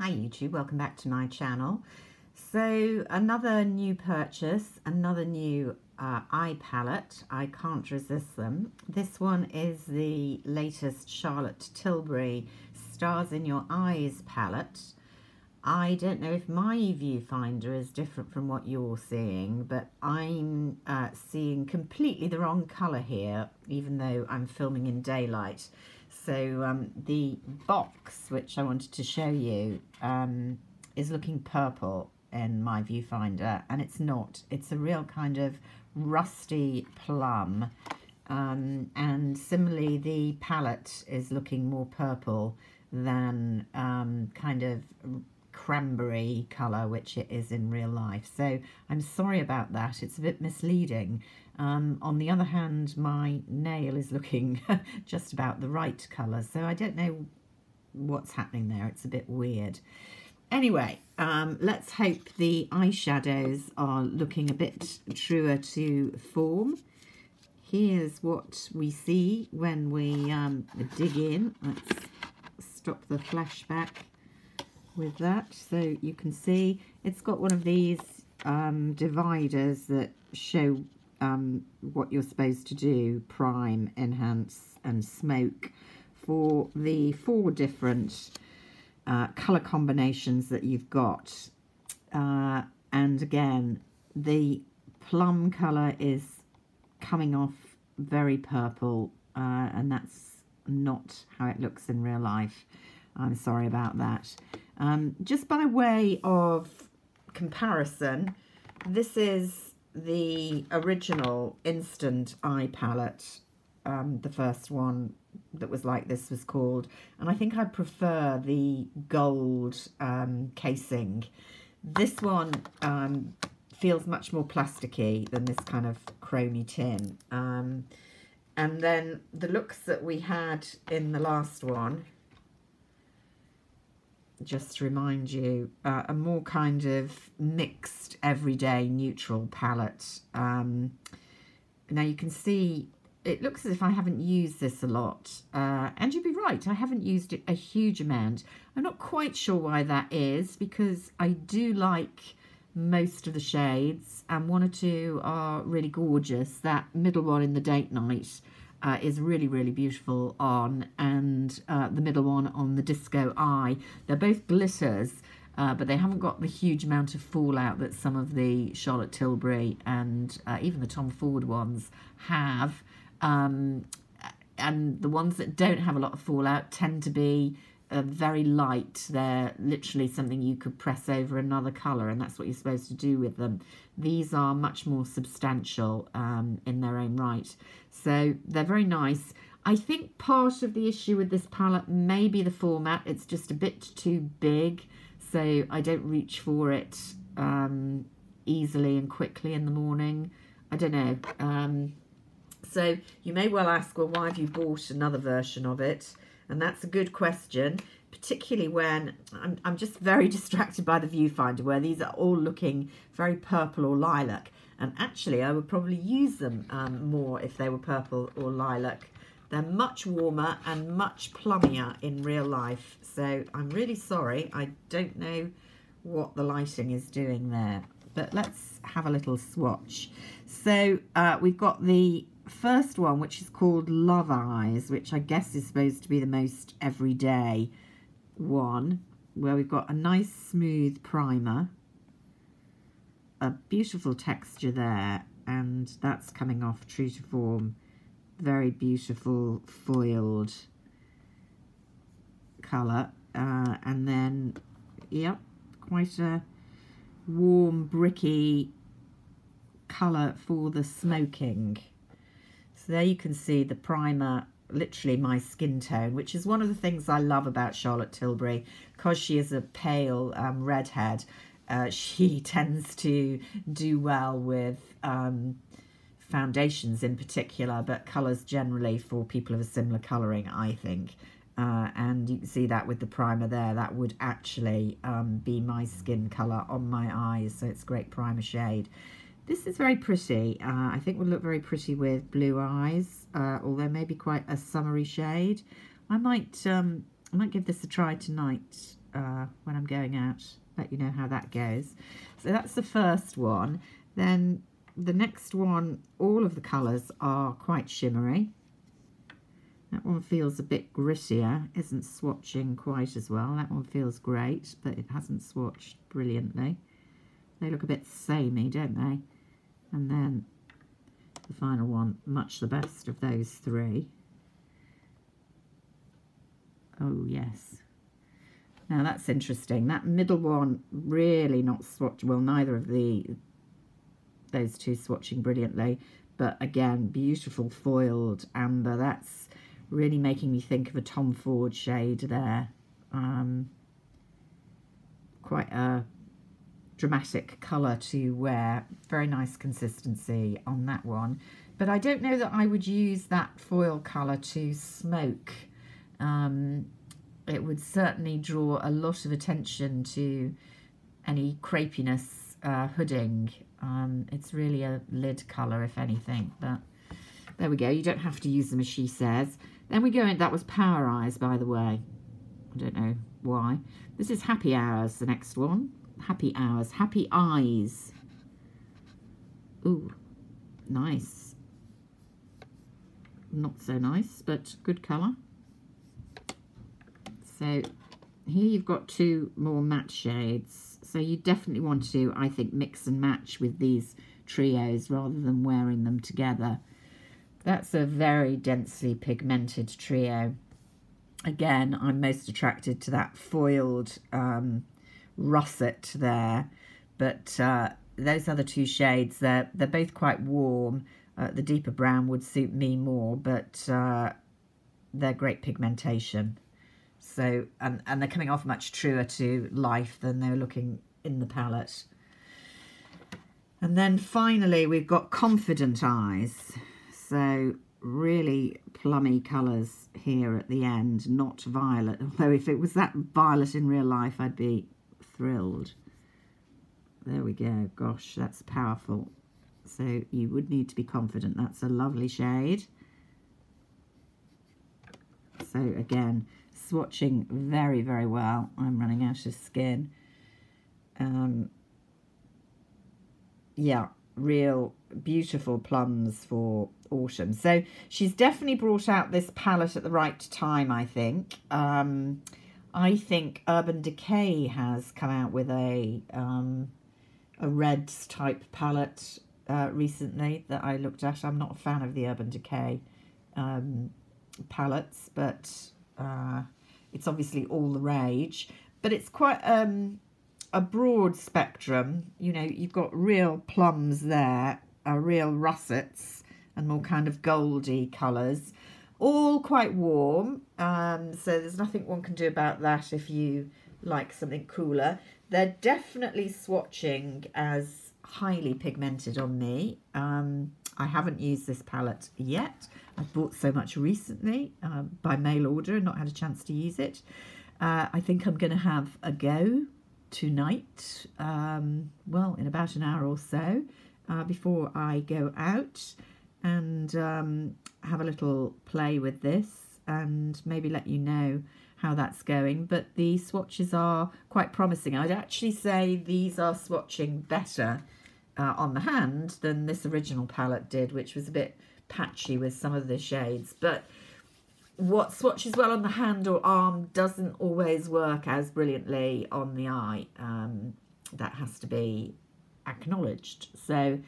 Hi YouTube, welcome back to my channel. So another new purchase, another new eye palette. I can't resist them. This one is the latest Charlotte Tilbury Stars in Your Eyes palette. I don't know if my viewfinder is different from what you're seeing, but I'm seeing completely the wrong colour here, even though I'm filming in daylight. So the box, which I wanted to show you, is looking purple in my viewfinder, and it's not. It's a real kind of rusty plum. And similarly, the palette is looking more purple than kind of cranberry colour, which it is in real life. So I'm sorry about that. It's a bit misleading. On the other hand, my nail is looking just about the right colour, so I don't know what's happening there. It's a bit weird. Anyway, let's hope the eyeshadows are looking a bit truer to form. Here's what we see when we dig in. Let's stop the flashback with that, so you can see it's got one of these dividers that show what you're supposed to do: prime, enhance and smoke, for the 4 different colour combinations that you've got. And again, the plum colour is coming off very purple, and that's not how it looks in real life. I'm sorry about that. Just by way of comparison, this is the original instant eye palette. The first one that was like this was called, and I think I prefer the gold casing. This one feels much more plasticky than this kind of chromy tin. And then the looks that we had in the last one, just to remind you, a more kind of mixed everyday neutral palette. Now you can see it looks as if I haven't used this a lot, and you'd be right, I haven't used it a huge amount. I'm not quite sure why that is, because I do like most of the shades, and 1 or 2 are really gorgeous. That middle one in the Date Night is really, really beautiful on, and the middle one on the Disco Eye. They're both glitters, but they haven't got the huge amount of fallout that some of the Charlotte Tilbury and even the Tom Ford ones have. And the ones that don't have a lot of fallout tend to be very light. They're literally something you could press over another colour, and that's what you're supposed to do with them. These are much more substantial in their own right, so they're very nice. I think part of the issue with this palette may be the format. It's just a bit too big, so I don't reach for it easily and quickly in the morning. I don't know. So you may well ask, well, why have you bought another version of it? And that's a good question, particularly when I'm just very distracted by the viewfinder, where these are all looking very purple or lilac. And actually, I would probably use them more if they were purple or lilac. They're much warmer and much plummier in real life. So I'm really sorry. I don't know what the lighting is doing there. But let's have a little swatch. So we've got the first one, which is called Love Eyes, which I guess is supposed to be the most everyday one, where we've got a nice smooth primer, a beautiful texture there, and that's coming off true to form. Very beautiful foiled colour, and then yep, quite a warm bricky colour for the smoking. So there you can see the primer, literally my skin tone, which is one of the things I love about Charlotte Tilbury. Because she is a pale redhead, she tends to do well with foundations in particular, but colours generally for people of a similar colouring, I think. And you can see that with the primer there. That would actually be my skin colour on my eyes, so it's a great primer shade. This is very pretty. I think will look very pretty with blue eyes, although maybe quite a summery shade. I might give this a try tonight when I'm going out, let you know how that goes. So that's the first one. Then the next one, all of the colours are quite shimmery. That one feels a bit grittier, isn't swatching quite as well. That one feels great, but it hasn't swatched brilliantly. They look a bit samey, don't they? And then the final one, much the best of those three. Oh, yes. Now that's interesting. That middle one really not swatched. Well, neither of those two swatching brilliantly. But again, beautiful foiled amber. That's really making me think of a Tom Ford shade there. Quite a dramatic colour to wear. Very nice consistency on that one. But I don't know that I would use that foil colour to smoke. It would certainly draw a lot of attention to any crepiness hooding. It's really a lid colour, if anything, but there we go. You don't have to use them, as she says. Then we go in, that was Power Eyes, by the way. I don't know why. This is Happy Hours, the next one. Happy Hours, Happy Eyes. Ooh, nice. Not so nice, but good colour. So here you've got two more matte shades. So you definitely want to, I think, mix and match with these trios rather than wearing them together. That's a very densely pigmented trio. Again, I'm most attracted to that foiled russet there. But those other two shades, they're both quite warm. The deeper brown would suit me more, but they're great pigmentation. So, and they're coming off much truer to life than they were looking in the palette. And then finally, we've got Confident Eyes. So really plummy colours here at the end, not violet. Although if it was that violet in real life, I'd be thrilled. There we go. Gosh, that's powerful. So you would need to be confident. That's a lovely shade. So again, swatching very, very well. I'm running out of skin. Yeah, real beautiful plums for autumn. So she's definitely brought out this palette at the right time, I think. I think Urban Decay has come out with a reds type palette recently that I looked at. I'm not a fan of the Urban Decay palettes, but it's obviously all the rage. But it's quite a broad spectrum. You know, you've got real plums there, real russets, and more kind of goldy colours. All quite warm, so there's nothing one can do about that if you like something cooler. They're definitely swatching as highly pigmented on me. I haven't used this palette yet. I've bought so much recently by mail order and not had a chance to use it. I think I'm going to have a go tonight, well, in about an hour or so, before I go out, and have a little play with this and maybe let you know how that's going. But the swatches are quite promising. I'd actually say these are swatching better on the hand than this original palette did, which was a bit patchy with some of the shades. But what swatches well on the hand or arm doesn't always work as brilliantly on the eye. That has to be acknowledged. So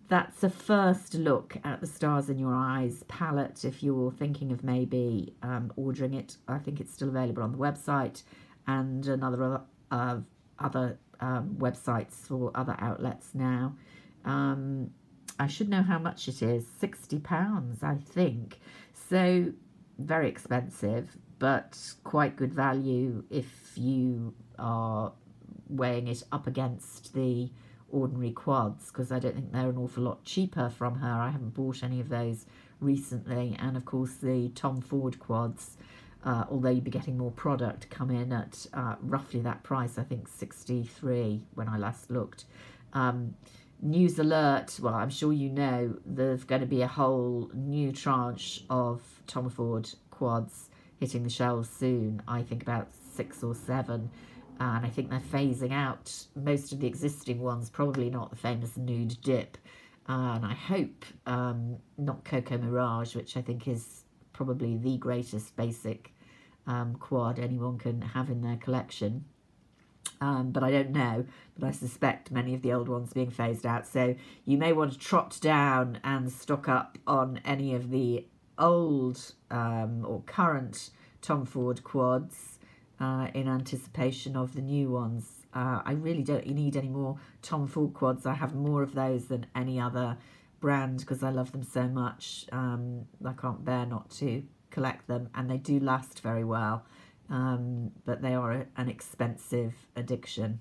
that's a first look at the Stars in Your Eyes palette. If you're thinking of maybe ordering it, I think it's still available on the website and other websites for other outlets now. I should know how much it is. £60, I think. So very expensive, but quite good value if you are weighing it up against the ordinary quads, because I don't think they're an awful lot cheaper from her. I haven't bought any of those recently. And of course the Tom Ford quads, although you'd be getting more product, come in at roughly that price. I think 63 when I last looked. News alert, well, I'm sure you know there's going to be a whole new tranche of Tom Ford quads hitting the shelves soon. I think about 6 or 7. And I think they're phasing out most of the existing ones, probably not the famous Nude Dip. And I hope not Coco Mirage, which I think is probably the greatest basic quad anyone can have in their collection. But I don't know, but I suspect many of the old ones are being phased out. So you may want to trot down and stock up on any of the old or current Tom Ford quads in anticipation of the new ones. I really don't need any more Tom Ford quads. I have more of those than any other brand because I love them so much. I can't bear not to collect them, and they do last very well. But they are an expensive addiction.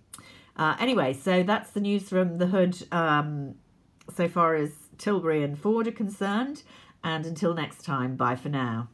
Anyway, so that's the news from the hood so far as Tilbury and Ford are concerned. And until next time, bye for now.